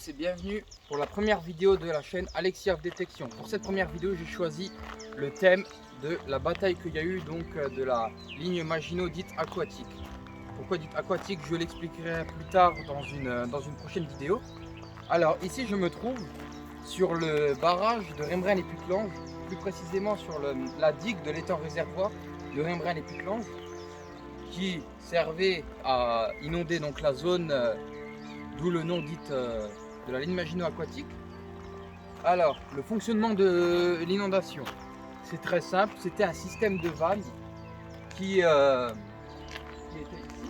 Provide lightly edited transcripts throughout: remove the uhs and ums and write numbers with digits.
tous et bienvenue pour la première vidéo de la chaîne Alexiaf Détection. Pour cette première vidéo, j'ai choisi le thème de la bataille qu'il y a eu de la ligne Maginot dite aquatique. Pourquoi dite aquatique, je l'expliquerai plus tard dans une prochaine vidéo. Alors ici je me trouve sur le barrage de Rembrandt et Putelange, plus précisément sur la digue de l'étang réservoir de Rembrandt et Putelange, qui servait à inonder donc la zone, d'où le nom dit de la ligne Maginot aquatique. Alors, le fonctionnement de l'inondation, c'est très simple. C'était un système de vannes qui était ici.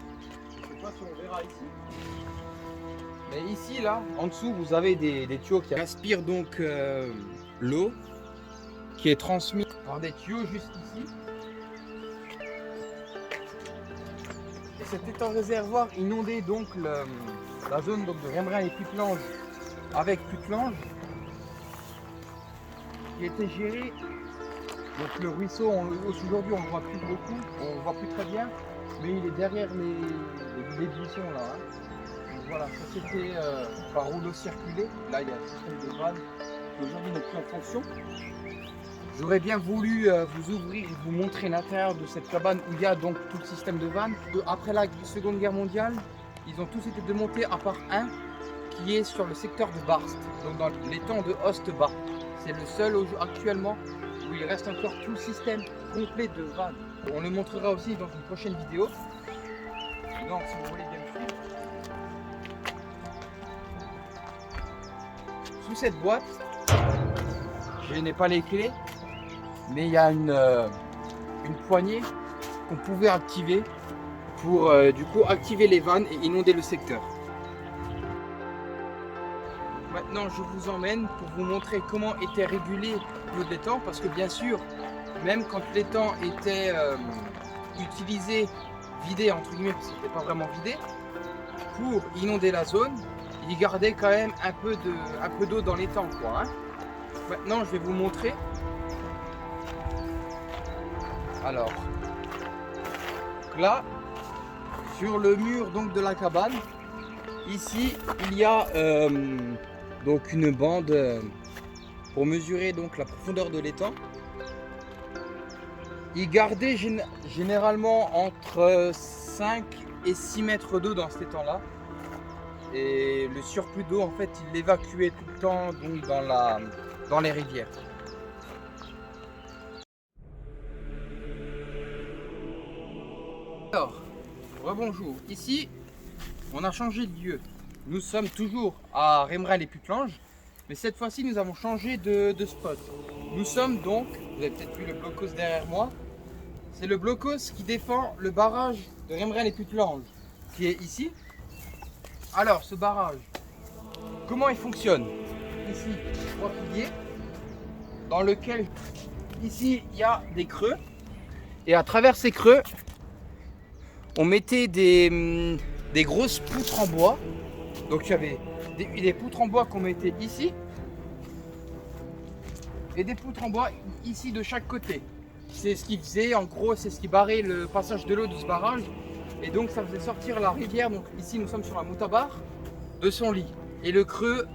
Je ne sais pas si on verra ici. Mais ici, là, en dessous, vous avez des tuyaux qui aspirent donc l'eau qui est transmise par des tuyaux juste ici. Et cet étang réservoir inondait donc la zone donc, de Rembrandt et Putelange avec Putelange, qui était géré. Donc le ruisseau, aujourd'hui on ne le voit plus beaucoup, on ne le voit plus très bien, mais il est derrière les buissons là. Hein. Donc voilà, ça c'était par rouleau circulé. Là il y a un système de vannes qui aujourd'hui n'est plus en fonction. J'aurais bien voulu vous ouvrir et vous montrer l'intérieur de cette cabane où il y a donc tout le système de vannes. Après la Seconde Guerre mondiale, ils ont tous été démontés à part un qui est sur le secteur de Barst, donc dans l'étang de Hoste-Bas. C'est le seul actuellement où il reste encore tout le système complet de vannes. On le montrera aussi dans une prochaine vidéo. Donc si vous voulez bien me suivre. Sous cette boîte, je n'ai pas les clés, mais il y a une poignée qu'on pouvait activer pour du coup activer les vannes et inonder le secteur. Maintenant je vous emmène pour vous montrer comment était régulé l'eau de l'étang, parce que bien sûr, même quand l'étang était utilisé, vidé entre guillemets, parce que c'était pas vraiment vidé, pour inonder la zone, il gardait quand même un peu d'eau dans l'étang, quoi. Hein. Maintenant je vais vous montrer. Alors, là, sur le mur donc de la cabane, ici il y a donc une bande pour mesurer donc la profondeur de l'étang. Il gardait généralement entre 5 et 6 mètres d'eau dans cet étang là, et le surplus d'eau en fait il l'évacuait tout le temps donc dans les rivières. Alors, rebonjour. Ici, on a changé de lieu. Nous sommes toujours à Rembrandt et Putelange, mais cette fois-ci, nous avons changé de spot. Nous sommes donc, vous avez peut-être vu le blocos derrière moi, c'est le blocos qui défend le barrage de Rembrandt et Putelange, qui est ici. Alors, ce barrage, comment il fonctionne? Ici, 3 piliers, dans lequel, ici, il y a des creux, et à travers ces creux, on mettait des grosses poutres en bois. Donc il y avait des poutres en bois qu'on mettait ici et des poutres en bois ici de chaque côté. C'est ce qui faisait, en gros, c'est ce qui barrait le passage de l'eau de ce barrage. Et donc ça faisait sortir la rivière. Donc ici nous sommes sur la Moutabar de son lit. Et le creux,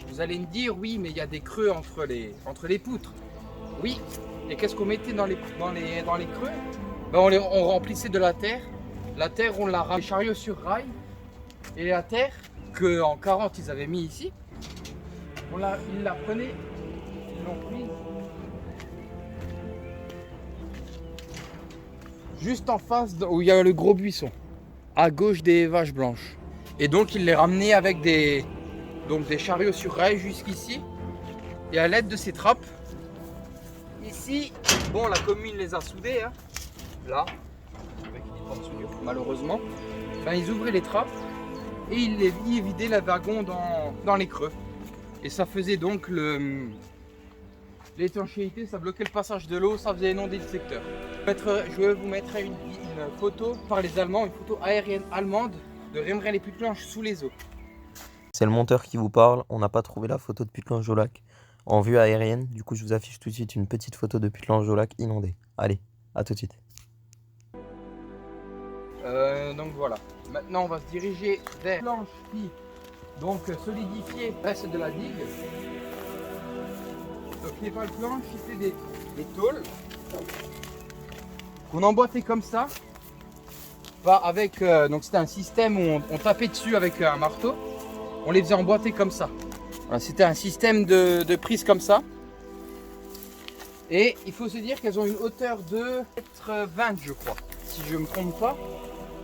vous allez me dire, oui mais il y a des creux entre les poutres. Oui, et qu'est-ce qu'on mettait dans les creux? Ben, on remplissait de la terre. La terre, on l'a ramené chariot sur rail. Et la terre, qu'en 40 ils avaient mis ici, ils la prenaient, ils l'ont prise juste en face où il y a le gros buisson, à gauche des vaches blanches. Et donc ils les ramenaient avec des chariots sur rail jusqu'ici. Et à l'aide de ces trappes, ici, bon la commune les a soudées, hein, là. Malheureusement, ben, ils ouvraient les trappes et ils vidaient le wagon dans les creux. Et ça faisait donc l'étanchéité, ça bloquait le passage de l'eau, ça faisait inonder le secteur. Je vous mettrai une photo par les Allemands, une photo aérienne allemande de Rembrandt et Putelange sous les eaux. C'est le monteur qui vous parle, on n'a pas trouvé la photo de Putelange au lac en vue aérienne, du coup je vous affiche tout de suite une petite photo de Putelange au lac inondé. Allez, à tout de suite. Donc voilà, maintenant on va se diriger vers Putelange qui donc solidifier le reste de la digue. Donc les pales planches, c'était des tôles qu'on emboîtait comme ça. Avec, donc c'était un système où on tapait dessus avec un marteau. On les faisait emboîter comme ça. Voilà, c'était un système de prise comme ça. Et il faut se dire qu'elles ont une hauteur de 20 je crois, si je ne me trompe pas.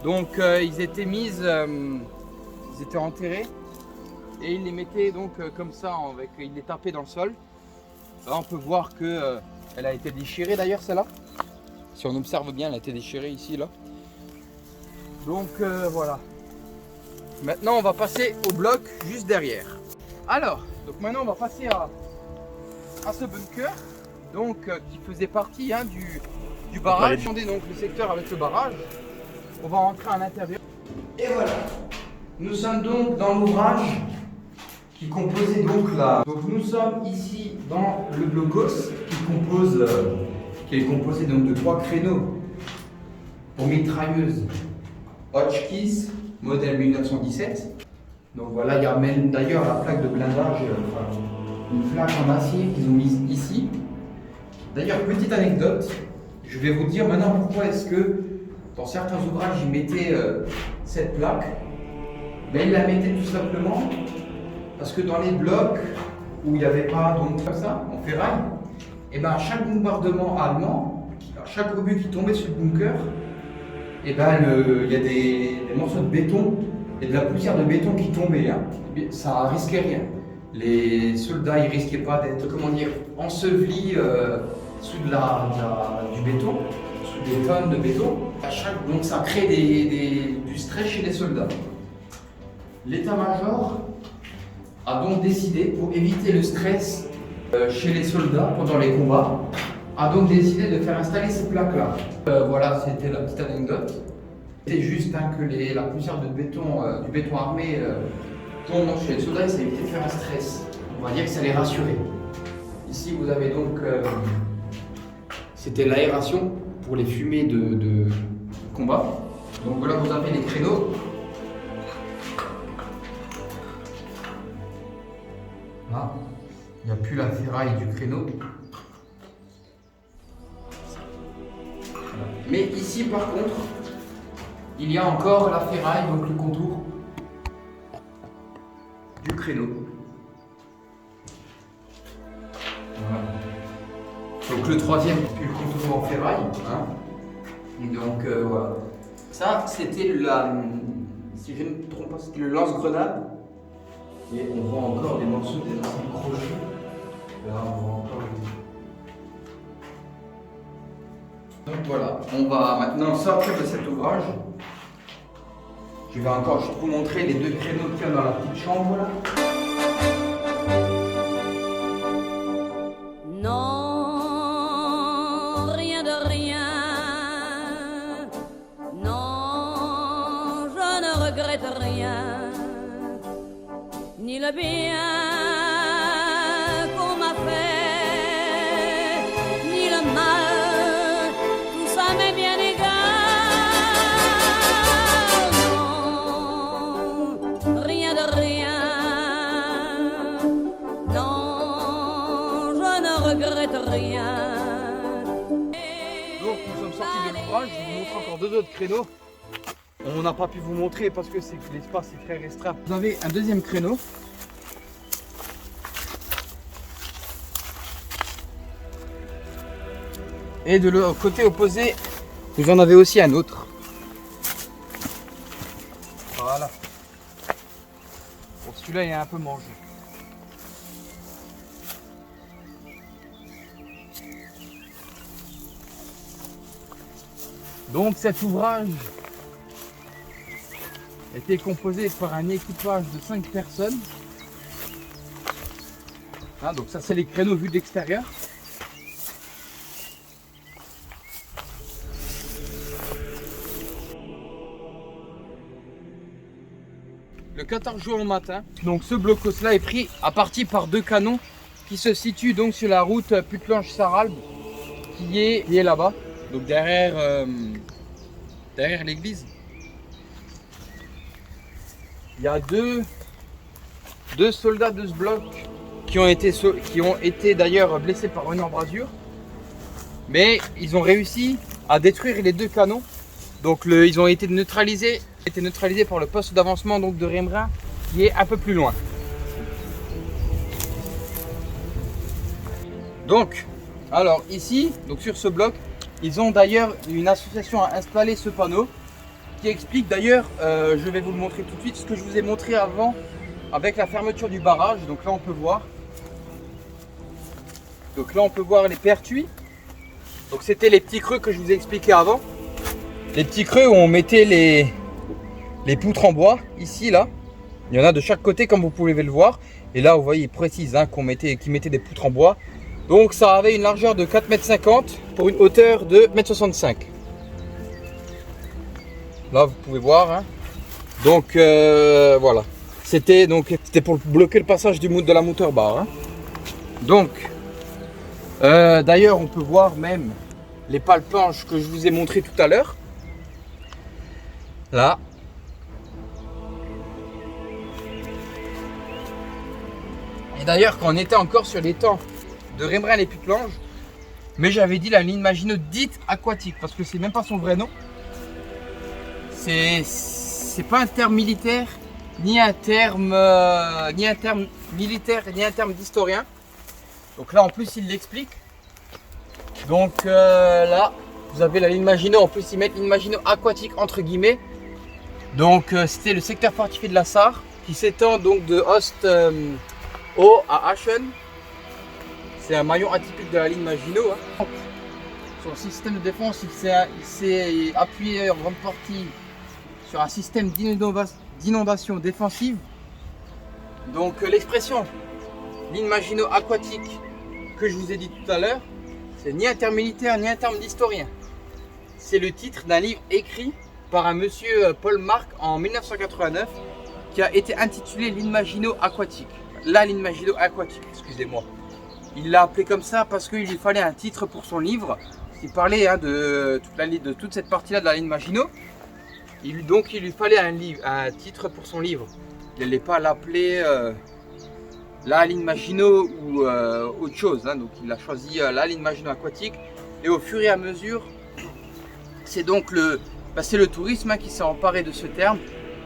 Donc ils étaient mises, ils étaient enterrés et ils les mettaient donc comme ça, ils les tapaient dans le sol. Là on peut voir que elle a été déchirée d'ailleurs celle-là. Si on observe bien, elle a été déchirée ici là. Donc voilà. Maintenant on va passer au bloc juste derrière. Alors, donc maintenant on va passer à ce bunker. Donc qui faisait partie du barrage. Attendez donc le secteur avec le barrage. On va rentrer à l'intérieur. Et voilà. Nous sommes donc dans l'ouvrage qui composait donc la. Donc nous sommes ici dans le blocos qui est composé donc de 3 créneaux pour mitrailleuses Hotchkiss modèle 1917. Donc voilà, il y a même d'ailleurs la plaque de blindage, une plaque en acier qu'ils ont mise ici. D'ailleurs, petite anecdote, je vais vous dire maintenant pourquoi est-ce que dans certains ouvrages ils mettaient cette plaque. Mais ils la mettaient tout simplement parce que dans les blocs où il n'y avait pas donc comme ça, en ferraille, et ben à chaque bombardement allemand, à chaque obus qui tombait sur le bunker, et ben il y a des morceaux de béton et de la poussière de béton qui tombait. Hein. Ça risquait rien. Les soldats ils risquaient pas d'être ensevelis sous du béton, sous des tonnes de béton. Donc ça crée du stress chez les soldats. L'état-major a donc décidé, pour éviter le stress chez les soldats pendant les combats, a donc décidé de faire installer ces plaques-là. Voilà, c'était la petite anecdote. C'est juste que la poussière de béton, du béton armé tombe chez les soldats et ça évitait de faire un stress. On va dire que ça les rassurait. Ici, vous avez donc, c'était l'aération pour les fumées de combat. Donc voilà, vous avez les créneaux. Là, il n'y a plus la ferraille du créneau. Mais ici, par contre, il y a encore la ferraille, donc le contour du créneau. Voilà. Donc le troisième, puis le contour en ferraille. Hein. Et donc voilà. Ça, c'était si je ne me trompe pas, c'était le lance-grenade. Et on voit encore des morceaux des anciens crochets. Là, on voit encore les... Donc voilà, on va maintenant sortir de cet ouvrage. Je vais encore juste vous montrer les 2 créneaux qu'il y a dans la petite chambre là. Non, rien de rien. Non, je ne regrette rien. Ni le bien qu'on m'a fait, ni le mal, tout ça m'est bien égal. Non, rien de rien. Non, je ne regrette rien. Donc nous sommes sortis de l'ouvrage, je vous montre encore 2 autres créneaux. On n'a pas pu vous montrer parce que l'espace est très restreint. Vous avez un deuxième créneau. Et de l'autre côté opposé, vous en avez aussi un autre. Voilà. Bon, celui-là, il est un peu mangé. Donc cet ouvrage était composé par un équipage de 5 personnes. Hein, donc ça c'est les créneaux vus de l'extérieur. Le 14 juin au matin, donc ce blocos là est pris à partie par 2 canons qui se situent donc sur la route Putelange-Sarralbe qui est là-bas, donc derrière l'église. Il y a 2 2 soldats de ce bloc qui ont été d'ailleurs blessés par une embrasure. Mais ils ont réussi à détruire les 2 canons. Donc ils ont été neutralisés par le poste d'avancement donc de Reims qui est un peu plus loin. Donc, alors ici, donc sur ce bloc, ils ont d'ailleurs une association à installer ce panneau qui explique d'ailleurs, je vais vous le montrer tout de suite, ce que je vous ai montré avant avec la fermeture du barrage. Donc là on peut voir. Donc là on peut voir les pertuis. Donc c'était les petits creux que je vous ai expliqué avant. Les petits creux où on mettait les poutres en bois, ici là. Il y en a de chaque côté comme vous pouvez le voir. Et là vous voyez, il précise hein, qu'ils mettaient des poutres en bois. Donc ça avait une largeur de 4,50 m pour une hauteur de 1,65 m. Là vous pouvez voir. Hein. Donc voilà. C'était pour bloquer le passage de la moteur bar. Hein. Donc d'ailleurs on peut voir même les palpanches que je vous ai montré tout à l'heure. Là. Et d'ailleurs quand on était encore sur les temps de Reims les Putelanges, mais j'avais dit la ligne Maginot dite aquatique parce que c'est même pas son vrai nom. C'est pas un terme militaire, ni un terme militaire, ni un terme d'historien. Donc là en plus il l'explique. Donc là vous avez la ligne Maginot, en plus ils mettent ligne Maginot aquatique entre guillemets. Donc c'était le secteur fortifié de la Sarre qui s'étend donc de Ost-Haut à Aachen. C'est un maillon atypique de la ligne Maginot. Hein. Son système de défense, il s'est appuyé en grande partie sur un système d'inondation défensive. Donc l'expression ligne Maginot aquatique que je vous ai dit tout à l'heure, c'est ni un terme militaire ni un terme d'historien. C'est le titre d'un livre écrit par un monsieur Paul Marc en 1989 qui a été intitulé ligne Maginot aquatique. La ligne Maginot aquatique, excusez-moi. Il l'a appelé comme ça parce qu'il lui fallait un titre pour son livre. Il parlait hein, de toute cette partie-là de la ligne Maginot. Donc il lui fallait un titre pour son livre. Il n'allait pas l'appeler la ligne Maginot ou autre chose. Hein. Donc il a choisi la ligne Maginot aquatique. Et au fur et à mesure, c'est donc le tourisme hein, qui s'est emparé de ce terme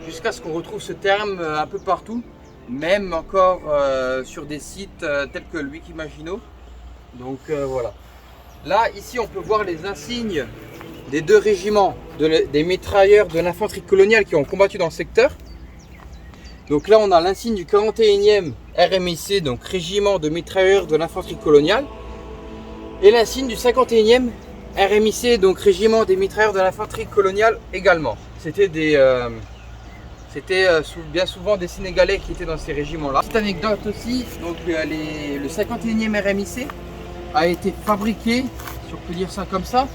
jusqu'à ce qu'on retrouve ce terme un peu partout. Même encore sur des sites tels que le Wiki Maginot. Donc voilà. Là, ici, on peut voir les insignes des 2 régiments des mitrailleurs de l'infanterie coloniale qui ont combattu dans le secteur. Donc là, on a l'insigne du 41e RMIC, donc régiment de mitrailleurs de l'infanterie coloniale. Et l'insigne du 51e RMIC, donc régiment des mitrailleurs de l'infanterie coloniale également. C'était bien souvent des Sénégalais qui étaient dans ces régiments-là. Petite anecdote aussi, donc le 51e RMIC a été fabriqué, si on peut dire ça comme ça,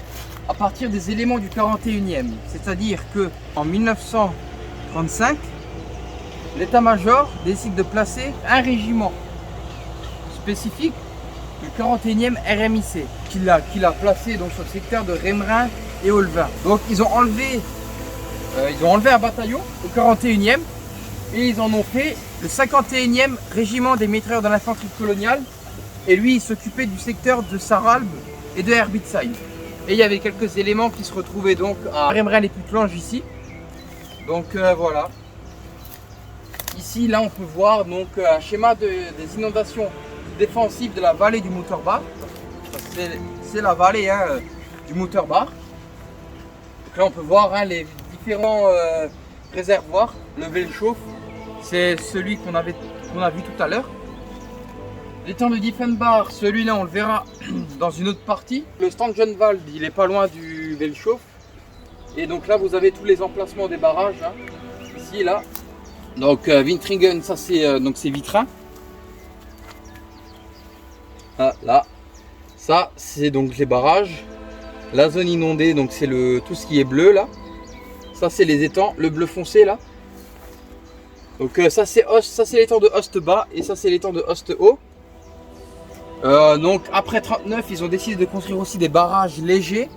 à partir des éléments du 41e. C'est-à-dire qu'en 1935, l'état-major décide de placer un régiment spécifique, le 41e RMIC, qu'il a placé donc, sur le secteur de Reims et Olvin. Donc ils ont enlevé un bataillon, le 41e, et ils en ont fait le 51e régiment des mitrailleurs de l'infanterie coloniale. Et lui, il s'occupait du secteur de Sarralbe et de Herbitsheim. Et il y avait quelques éléments qui se retrouvaient donc à Reims les Putelanges ici. Donc voilà. Ici, là, on peut voir donc un schéma des inondations défensives de la vallée du Mutterbach. C'est la vallée hein, du Mutterbach. Donc là, on peut voir hein, les différents réservoirs. Le Welchow, c'est celui qu'on a vu tout à l'heure. L'étang de Diefenbach, celui-là on le verra dans une autre partie. Le Stangenwald, il est pas loin du Welchow. Et donc là vous avez tous les emplacements des barrages, hein, ici et là. Donc Wintringen, ça c'est Vitrin. Ah, là, ça c'est donc les barrages. La zone inondée, donc c'est tout ce qui est bleu là. Ça c'est les étangs, le bleu foncé là. Donc ça c'est l'étang de Ost bas et ça c'est l'étang de Ost haut. Donc après 39, ils ont décidé de construire aussi des barrages légers.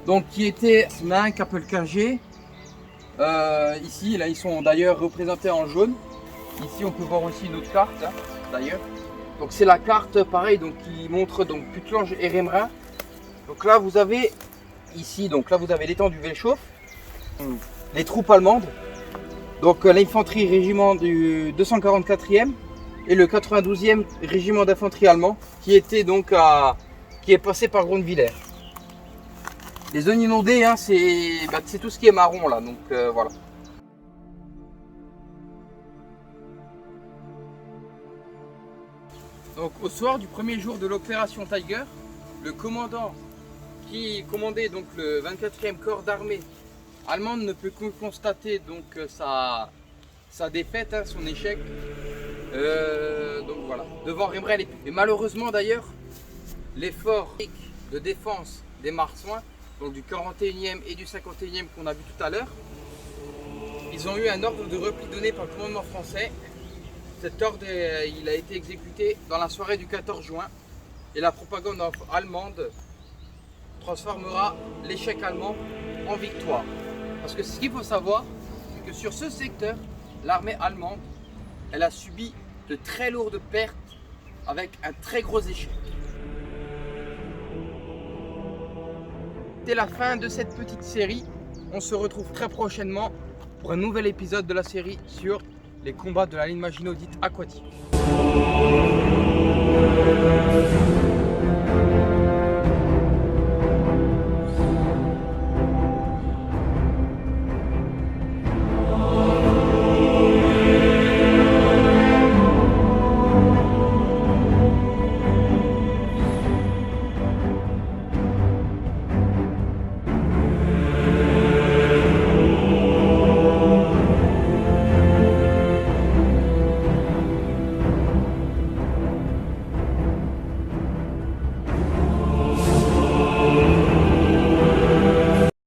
Donc qui étaient Smain, Kapelkingé. Ici, là ils sont d'ailleurs représentés en jaune. Ici on peut voir aussi une autre carte hein, d'ailleurs. Donc c'est la carte pareil donc qui montre donc Putelange et Rémerin. Donc là vous avez ici donc là vous avez l'étang du Velchof, les troupes allemandes. Donc l'infanterie régiment du 244e et le 92e régiment d'infanterie allemand qui était donc qui est passé par Grondwiller. Les zones inondées hein, c'est tout ce qui est marron là donc voilà. Donc au soir du premier jour de l'opération Tiger, le commandant qui commandait donc le 24e corps d'armée allemande ne peut que constater donc sa défaite, hein, son échec. Donc voilà, devant Rémerin et Putelange. Et malheureusement d'ailleurs, l'effort de défense des Marsouins, donc du 41e et du 51e qu'on a vu tout à l'heure, ils ont eu un ordre de repli donné par le commandement français. Cet ordre il a été exécuté dans la soirée du 14 juin et la propagande allemande transformera l'échec allemand en victoire. Parce que ce qu'il faut savoir, c'est que sur ce secteur, l'armée allemande, elle a subi de très lourdes pertes avec un très gros échec. C'est la fin de cette petite série. On se retrouve très prochainement pour un nouvel épisode de la série sur les combats de la ligne Maginot dite aquatique.